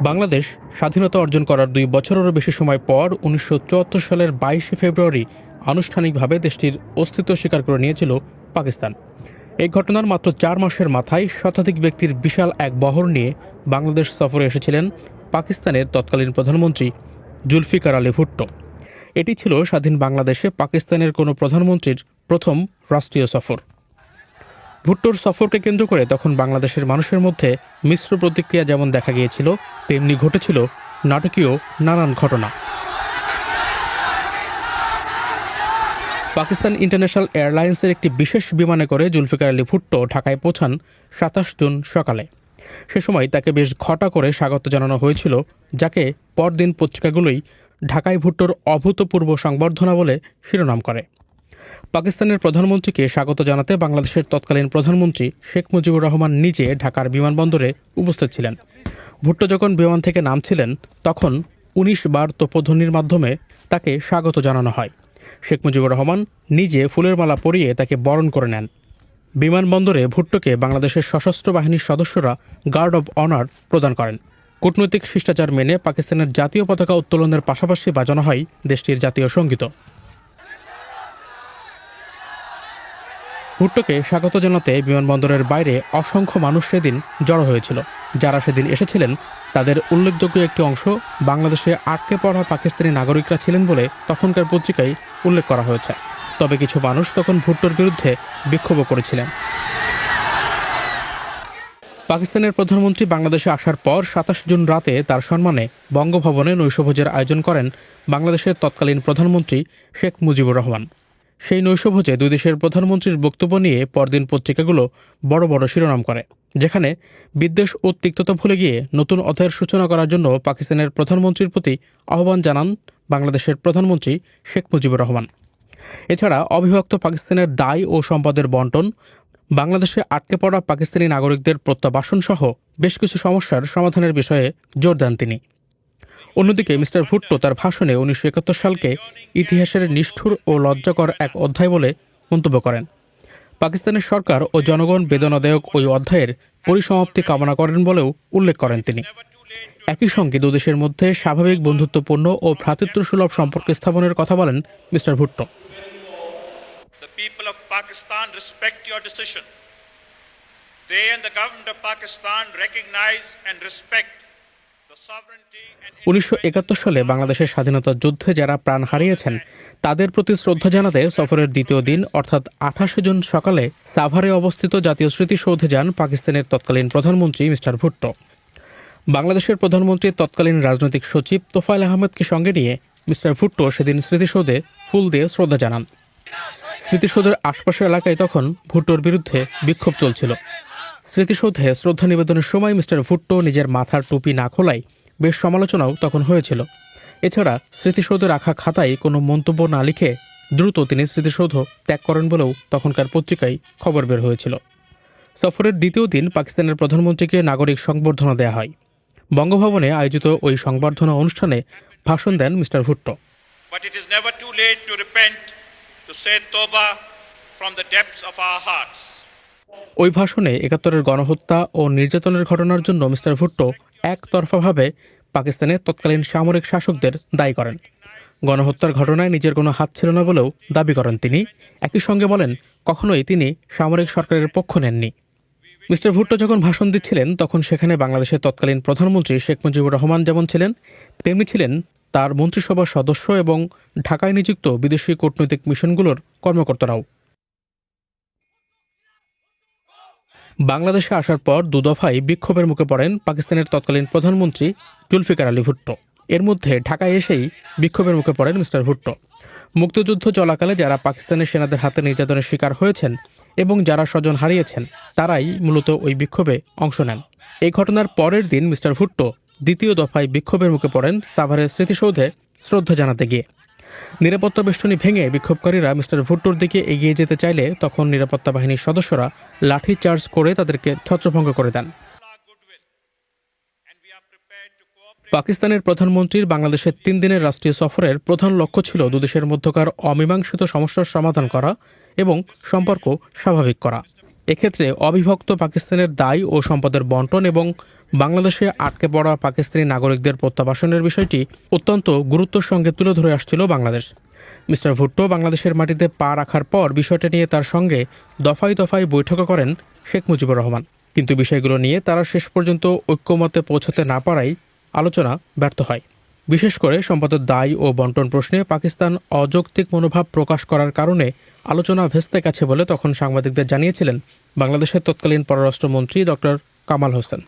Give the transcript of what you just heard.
বাংলাদেশ স্বাধীনতা অর্জন করার ২ বছরেরও বেশি সময় পর ১৯৭৪ সালের ২২শে ফেব্রুয়ারি আনুষ্ঠানিকভাবে দেশটির অস্তিত্ব স্বীকার করে নিয়েছিল পাকিস্তান। এই ঘটনার মাত্র ৪ মাসের মাথায় শতাধিক ব্যক্তির বিশাল এক বহর নিয়ে বাংলাদেশ সফরে এসেছিলেন পাকিস্তানের তৎকালীন প্রধানমন্ত্রী জুলফিকার আলী ভুট্টো। এটি ছিল স্বাধীন বাংলাদেশে পাকিস্তানের কোনো প্রধানমন্ত্রীর প্রথম রাষ্ট্রীয় সফর। ভুট্টোর সফরকে কেন্দ্র করে তখন বাংলাদেশের মানুষের মধ্যে মিশ্র প্রতিক্রিয়া যেমন দেখা গিয়েছিল, তেমনি ঘটেছিল নাটকীয় নানান ঘটনা। পাকিস্তান ইন্টারন্যাশনাল এয়ারলাইন্সের একটি বিশেষ বিমানে করে জুলফিকার আলী ভুট্টো ঢাকায় পৌঁছান ২৭ জুন সকালে। সে সময় তাকে বেশ ঘটা করে স্বাগত জানানো হয়েছিল, যাকে পরদিন পত্রিকাগুলোই ঢাকায় ভুট্টোর অভূতপূর্ব সংবর্ধনা বলে শিরোনাম করে। পাকিস্তানের প্রধানমন্ত্রীকে স্বাগত জানাতে বাংলাদেশের তৎকালীন প্রধানমন্ত্রী শেখ মুজিবুর রহমান নিজে ঢাকার বিমানবন্দরে উপস্থিত ছিলেন। ভুট্টো যখন বিমান থেকে নামছিলেন তখন ১৯ বার তোপধ্বনির মাধ্যমে তাকে স্বাগত জানানো হয়। শেখ মুজিবুর রহমান নিজে ফুলের মালা পরিয়ে তাকে বরণ করে নেন। বিমানবন্দরে ভুট্টোকে বাংলাদেশের সশস্ত্র বাহিনীর সদস্যরা গার্ড অব অনার প্রদান করেন। কূটনৈতিক শিষ্টাচার মেনে পাকিস্তানের জাতীয় পতাকা উত্তোলনের পাশাপাশি বাজানো হয় দেশটির জাতীয় সঙ্গীত। ভুট্টোকে স্বাগত জানাতে বিমানবন্দরের বাইরে অসংখ্য মানুষ সেদিন জড়ো হয়েছিল। যারা সেদিন এসেছিলেন তাদের উল্লেখযোগ্য একটি অংশ বাংলাদেশে আটকে পড়া পাকিস্তানি নাগরিকরা ছিলেন বলে তখনকার পত্রিকায় উল্লেখ করা হয়েছে। তবে কিছু মানুষ তখন ভুট্টোর বিরুদ্ধে বিক্ষোভও করেছিলেন। পাকিস্তানের প্রধানমন্ত্রী বাংলাদেশে আসার পর ২৭ জুন রাতে তার সম্মানে বঙ্গভবনে নৈশভোজের আয়োজন করেন বাংলাদেশের তৎকালীন প্রধানমন্ত্রী শেখ মুজিবুর রহমান। সেই নৈশভোজে দুই দেশের প্রধানমন্ত্রীর বক্তব্য নিয়ে পরদিন পত্রিকাগুলো বড় বড় শিরোনাম করে, যেখানে বিদ্বেষ ও তিক্ততা ভুলে গিয়ে নতুন অধ্যায়ের সূচনা করার জন্য পাকিস্তানের প্রধানমন্ত্রীর প্রতি আহ্বান জানান বাংলাদেশের প্রধানমন্ত্রী শেখ মুজিবুর রহমান। এছাড়া অবিভক্ত পাকিস্তানের দায় ও সম্পদের বন্টন, বাংলাদেশে আটকে পড়া পাকিস্তানি নাগরিকদের প্রত্যাবাসন সহ বেশ কিছু সমস্যার সমাধানের বিষয়ে জোর দেন তিনি। অন্যদিকে মিস্টার ভুট্টো তার ভাষণে ১৯৭১ সালকে ইতিহাসের নিষ্ঠুর ও লজ্জাকর এক অধ্যায় বলে মন্তব্য করেন। পাকিস্তানের সরকার ও জনগণ বেদনাদায়ক ওই অধ্যায়ের পরিসমাপ্তি কামনা করেন বলেও উল্লেখ করেন তিনি। একই সঙ্গে দুদেশের মধ্যে স্বাভাবিক বন্ধুত্বপূর্ণ ও ভ্রাতৃত্বসুলভ সম্পর্ক স্থাপনের কথা বলেন mister Bhutto. The people of Pakistan respect your decision. They and the government of Pakistan recognize and respect ১৯৭১ সালে বাংলাদেশের স্বাধীনতা যুদ্ধে যারা প্রাণ হারিয়েছেন তাদের প্রতি শ্রদ্ধা জানাতে সফরের দ্বিতীয় দিন অর্থাৎ ২৮ জুন সকালে সাভারে অবস্থিত জাতীয় স্মৃতিসৌধে যান পাকিস্তানের তৎকালীন প্রধানমন্ত্রী মিস্টার ভুট্টো। বাংলাদেশের প্রধানমন্ত্রীর তৎকালীন রাজনৈতিক সচিব তোফায়েল আহমেদকে সঙ্গে নিয়ে মিস্টার ভুট্টো সেদিন স্মৃতিসৌধে ফুল দিয়ে শ্রদ্ধা জানান। স্মৃতিসৌধের আশপাশের এলাকায় তখন ভুট্টোর বিরুদ্ধে বিক্ষোভ চলছিল। স্মৃতিসৌধে শ্রদ্ধা নিবেদনের সময় মিস্টার ভুট্টো নিজের মাথার টুপি না খোলায় বেশ সমালোচনাও তখন হয়েছিল। এছাড়া স্মৃতিসৌধে রাখা খাতায় কোনো মন্তব্য না লিখে দ্রুত তিনি স্মৃতিসৌধ ত্যাগ করেন বলেও তখনকার পত্রিকায় খবর বের হয়েছিল। সফরের দ্বিতীয় দিন পাকিস্তানের প্রধানমন্ত্রীকে নাগরিক সংবর্ধনা দেওয়া হয়। বঙ্গভবনে আয়োজিত ওই সংবর্ধনা অনুষ্ঠানে ভাষণ দেন mister Bhutto. But it is never too late to repent, to say tawbah from the depths of our hearts. ওই ভাষণে ৭১-এর গণহত্যা ও নির্যাতনের ঘটনার জন্য মিস্টার ভুট্টো একতরফাভাবে পাকিস্তানের তৎকালীন সামরিক শাসকদের দায়ী করেন। গণহত্যার ঘটনায় নিজের কোনো হাত ছিল না বলেও দাবি করেন তিনি। একই সঙ্গে বলেন কখনোই তিনি সামরিক সরকারের পক্ষ নেননি। মিস্টার ভুট্টো যখন ভাষণ দিচ্ছিলেন তখন সেখানে বাংলাদেশের তৎকালীন প্রধানমন্ত্রী শেখ মুজিবুর রহমান যেমন ছিলেন তেমনি ছিলেন তার মন্ত্রিসভার সদস্য এবং ঢাকায় নিযুক্ত বিদেশি কূটনৈতিক মিশনগুলোর কর্মকর্তারাও। বাংলাদেশে আসার পর দুদফায় বিক্ষোভের মুখে পড়েন পাকিস্তানের তৎকালীন প্রধানমন্ত্রী জুলফিকার আলী ভুট্টো। এর মধ্যে ঢাকায় এসেই বিক্ষোভের মুখে পড়েন মিস্টার ভুট্টো। মুক্তিযুদ্ধ চলাকালে যারা পাকিস্তানের সেনাদের হাতে নির্যাতনের শিকার হয়েছেন এবং যারা স্বজন হারিয়েছেন তারাই মূলত ওই বিক্ষোভে অংশ নেন। এই ঘটনার পরের দিন মিস্টার ভুট্টো দ্বিতীয় দফায় বিক্ষোভের মুখে পড়েন সাভারের স্মৃতিসৌধে শ্রদ্ধা জানাতে গিয়ে। নিরাপত্তা বেষ্টনী ভেঙে বিক্ষোভকারীরা মিস্টার ভুট্টোর দিকে এগিয়ে যেতে চাইলে তখন নিরাপত্তা বাহিনীর সদস্যরা লাঠি চার্জ করে তাদেরকে ছত্রভঙ্গ করে দেন। পাকিস্তানের প্রধানমন্ত্রীর বাংলাদেশের ৩ দিনের রাষ্ট্রীয় সফরের প্রধান লক্ষ্য ছিল দুদেশের মধ্যকার অমীমাংসিত সমস্যার সমাধান করা এবং সম্পর্ক স্বাভাবিক করা। এক্ষেত্রে অবিভক্ত পাকিস্তানের দায় ও সম্পদের বণ্টন এবং বাংলাদেশে আটকে পড়া পাকিস্তানি নাগরিকদের প্রত্যাবাসনের বিষয়টি অত্যন্ত গুরুত্বের সঙ্গে তুলে ধরে আসছিল বাংলাদেশ। মিস্টার ভুট্টো বাংলাদেশের মাটিতে পা রাখার পর বিষয়টা নিয়ে তার সঙ্গে দফায় দফায় বৈঠকও করেন শেখ মুজিবুর রহমান, কিন্তু বিষয়গুলো নিয়ে তারা শেষ পর্যন্ত ঐক্যমতে পৌঁছাতে না পারায় আলোচনা ব্যর্থ হয়। বিশেষ করে সম্পদের দায় ও বণ্টন প্রশ্নে পাকিস্তান অযৌক্তিক মনোভাব প্রকাশ করার কারণে আলোচনা ভেস্তে গেছে বলে তখন সাংবাদিকদের জানিয়েছিলেন বাংলাদেশের তৎকালীন পররাষ্ট্রমন্ত্রী ডক্টর কামাল হোসেন।